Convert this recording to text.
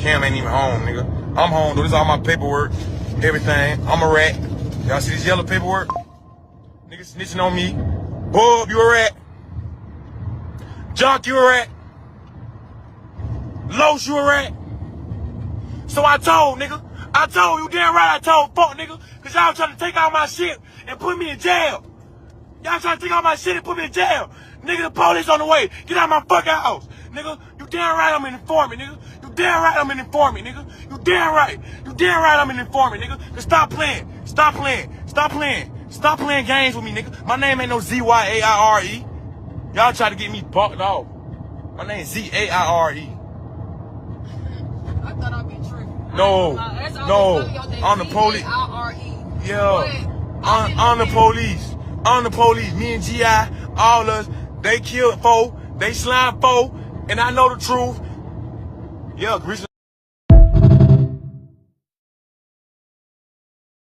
Cam ain't even home, nigga. I'm home, though. This is all my paperwork, everything. I'm a rat. Y'all see this yellow paperwork? Nigga snitching on me. Bub, you a rat. Junk, you a rat. Los, you a rat. So I told, nigga. I told you damn right I told, fuck, nigga. Cause y'all trying to take all my shit and put me in jail. Y'all trying to take all my shit and put me in jail. Nigga, the police on the way. Get out of my fucking house. Nigga, you damn right I'm an informant, nigga. You damn right I'm an informant, nigga. You damn right. You damn right I'm an informant, nigga. Cause stop playing. Stop playing. Stop playing. Stop playing games with me, nigga. My name ain't no Z-Y-A-I-R-E. Y'all try to get me bucked off. My name is Z-A-I-R-E. I thought I'd be tripping. No, no, I'm the police. Yeah, I'm the police. I'm the police. Me and G.I., all us, they killed 4, they slimed 4, and I know the truth. Yeah, Grease.